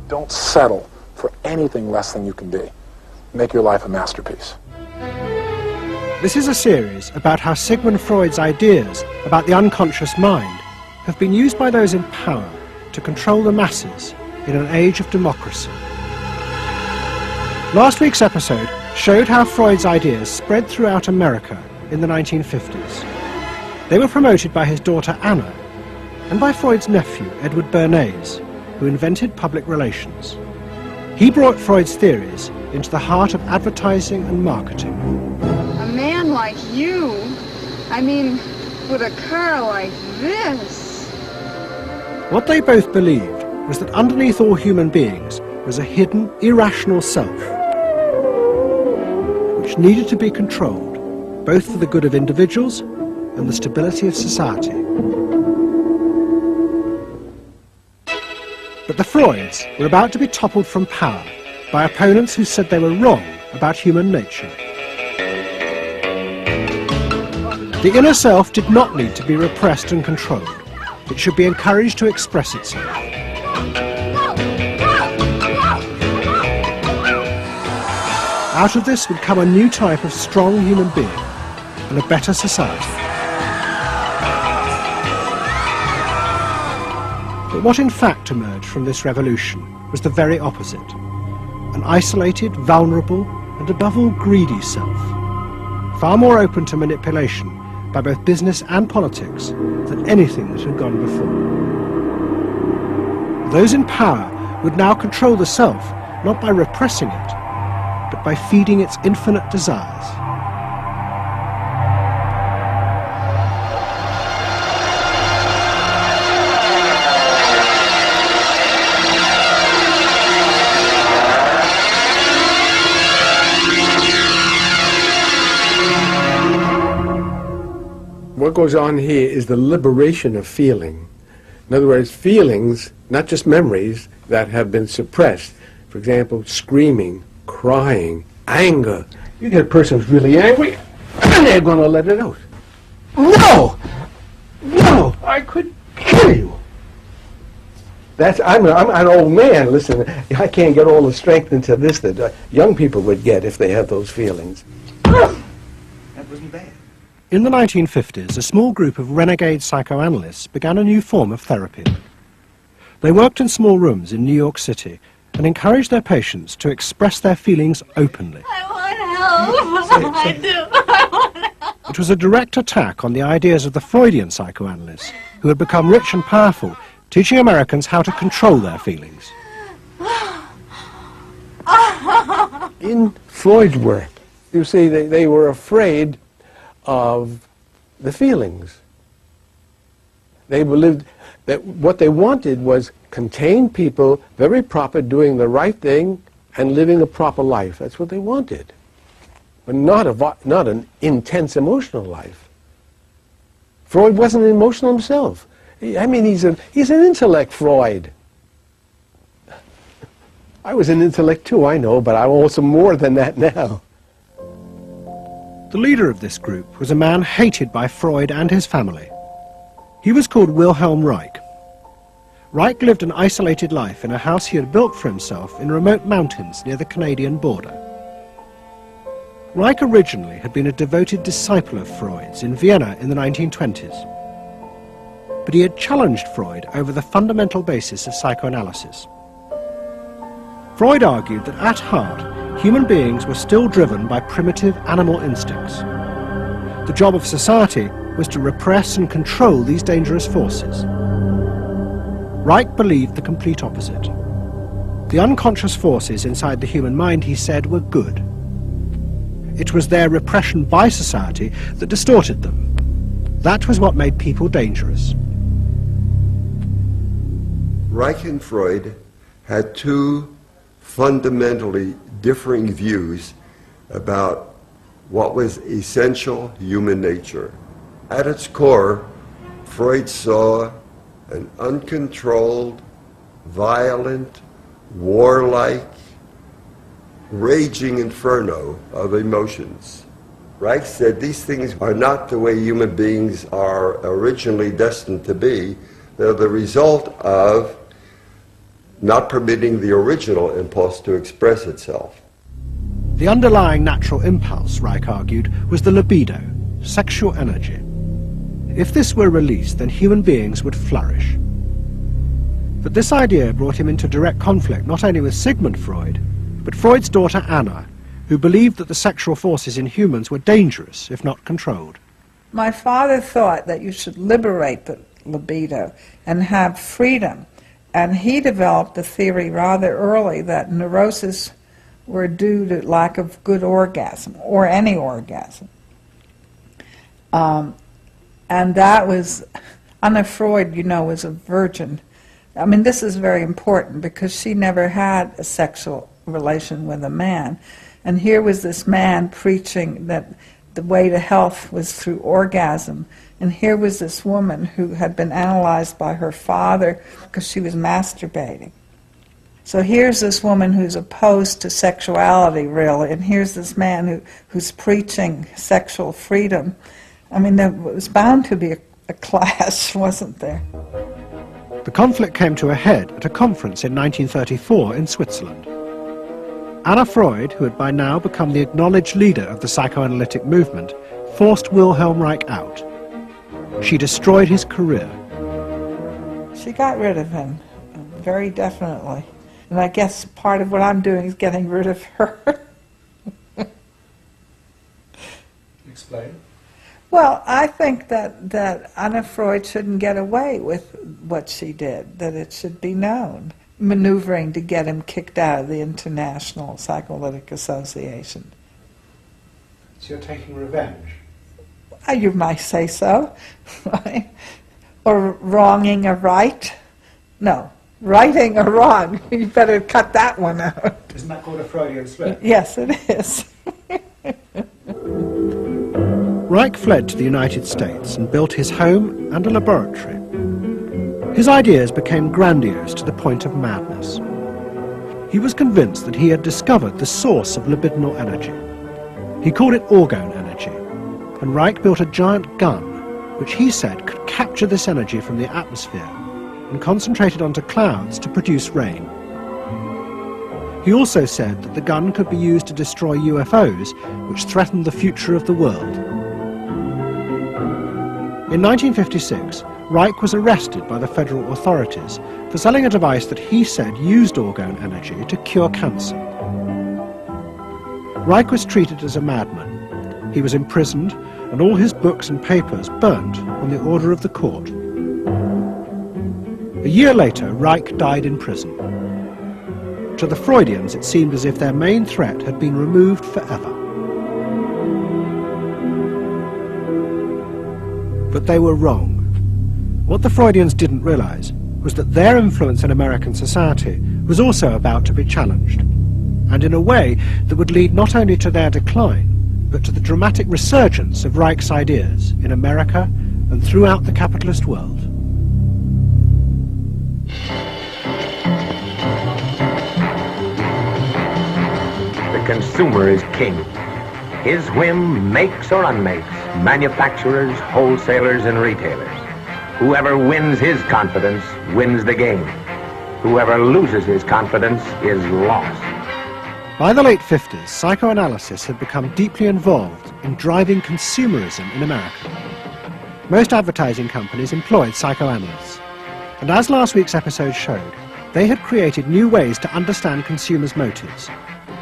Don't settle for anything less than you can be. Make your life a masterpiece. This is a series about how Sigmund Freud's ideas about the unconscious mind have been used by those in power to control the masses in an age of democracy. Last week's episode showed how Freud's ideas spread throughout America in the 1950s. They were promoted by his daughter Anna and by Freud's nephew Edward Bernays, who invented public relations. He brought Freud's theories into the heart of advertising and marketing. A man like you, with a car like this. What they both believed was that underneath all human beings was a hidden, irrational self, which needed to be controlled, both for the good of individuals and the stability of society. But the Freuds were about to be toppled from power by opponents who said they were wrong about human nature. The inner self did not need to be repressed and controlled. It should be encouraged to express itself. Out of this would come a new type of strong human being and a better society. But what in fact emerged from this revolution was the very opposite. An isolated, vulnerable, and above all greedy self, far more open to manipulation by both business and politics than anything that had gone before. Those in power would now control the self, not by repressing it, but by feeding its infinite desires. What goes on here is the liberation of feeling. In other words, feelings, not just memories, that have been suppressed. For example, screaming, crying, anger. You get a person who's really angry, and they're going to let it out. No! No! I could kill you! I'm an old man. Listen, I can't get all the strength into this that young people would get if they had those feelings. That wasn't bad. In the 1950s, a small group of renegade psychoanalysts began a new form of therapy. They worked in small rooms in New York City and encouraged their patients to express their feelings openly. I want help. I do. I want help. It was a direct attack on the ideas of the Freudian psychoanalysts, who had become rich and powerful, teaching Americans how to control their feelings. In Freud's work, you see, they were afraid of the feelings. They believed that what they wanted was contained people, very proper, doing the right thing and living a proper life. That's what they wanted. But not an intense emotional life. Freud wasn't emotional himself. He's an intellect, Freud. I was an intellect too, I know, but I'm also more than that now. The leader of this group was a man hated by Freud and his family. He was called Wilhelm Reich. Reich lived an isolated life in a house he had built for himself in remote mountains near the Canadian border. Reich originally had been a devoted disciple of Freud's in Vienna in the 1920s. But he had challenged Freud over the fundamental basis of psychoanalysis. Freud argued that at heart, human beings were still driven by primitive animal instincts. The job of society was to repress and control these dangerous forces. Reich believed the complete opposite. The unconscious forces inside the human mind, he said, were good. It was their repression by society that distorted them. That was what made people dangerous. Reich and Freud had two fundamentally differing views about what was essential human nature. At its core, Freud saw an uncontrolled, violent, warlike, raging inferno of emotions. Reich said these things are not the way human beings are originally destined to be. They're the result of not permitting the original impulse to express itself. The underlying natural impulse, Reich argued, was the libido, sexual energy. If this were released, then human beings would flourish. But this idea brought him into direct conflict not only with Sigmund Freud, but Freud's daughter Anna, who believed that the sexual forces in humans were dangerous if not controlled. My father thought that you should liberate the libido and have freedom, and he developed the theory rather early that neurosis were due to lack of good orgasm, or any orgasm. And that was, Anna Freud, you know, was a virgin. I mean, this is very important because she never had a sexual relation with a man. And here was this man preaching that the way to health was through orgasm. And here was this woman who had been analyzed by her father because she was masturbating. So here's this woman who's opposed to sexuality, really, and here's this man who's preaching sexual freedom. I mean, there was bound to be a clash, wasn't there? The conflict came to a head at a conference in 1934 in Switzerland. Anna Freud, who had by now become the acknowledged leader of the psychoanalytic movement, forced Wilhelm Reich out. She destroyed his career. She got rid of him, very definitely. And I guess part of what I'm doing is getting rid of her. Explain. Well, I think that Anna Freud shouldn't get away with what she did, that it should be known. Maneuvering to get him kicked out of the International Psychoanalytic Association. So you're taking revenge? You might say so. Right? Or wronging a right. No. Righting a wrong. You better cut that one out. Isn't that called a Freudian slip? Yes, it is. Reich fled to the United States and built his home and a laboratory. His ideas became grandiose to the point of madness. He was convinced that he had discovered the source of libidinal energy. He called it orgone energy, and Reich built a giant gun which he said could capture this energy from the atmosphere and concentrate it onto clouds to produce rain. He also said that the gun could be used to destroy UFOs, which threatened the future of the world. In 1956, Reich was arrested by the federal authorities for selling a device that he said used orgone energy to cure cancer. Reich was treated as a madman. He was imprisoned, and all his books and papers burnt on the order of the court. A year later, Reich died in prison. To the Freudians, it seemed as if their main threat had been removed forever. But they were wrong. What the Freudians didn't realize was that their influence in American society was also about to be challenged, and in a way that would lead not only to their decline, but to the dramatic resurgence of Reich's ideas in America and throughout the capitalist world. The consumer is king. His whim makes or unmakes manufacturers, wholesalers, and retailers. Whoever wins his confidence wins the game. Whoever loses his confidence is lost. By the late 50s, psychoanalysis had become deeply involved in driving consumerism in America. Most advertising companies employed psychoanalysts, and as last week's episode showed, they had created new ways to understand consumers' motives,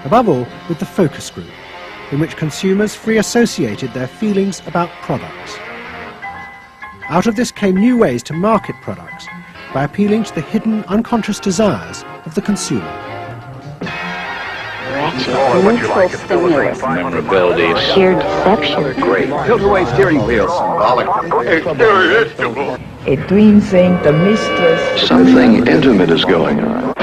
above all with the focus group, in which consumers free associated their feelings about products. Out of this came new ways to market products by appealing to the hidden, unconscious desires of the consumer. Neutral stimulus, memorability, sheer deception, Great. Tilt-away steering wheel. Symbolic. a dream saying the mistress. Something intimate is going on.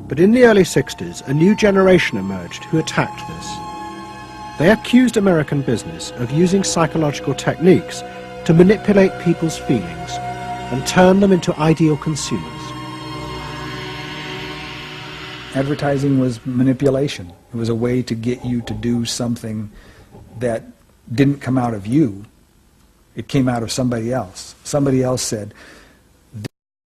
But in the early 60s, a new generation emerged who attacked this. They accused American business of using psychological techniques to manipulate people's feelings and turn them into ideal consumers. Advertising was manipulation. It was a way to get you to do something that didn't come out of you. It came out of somebody else. Somebody else said,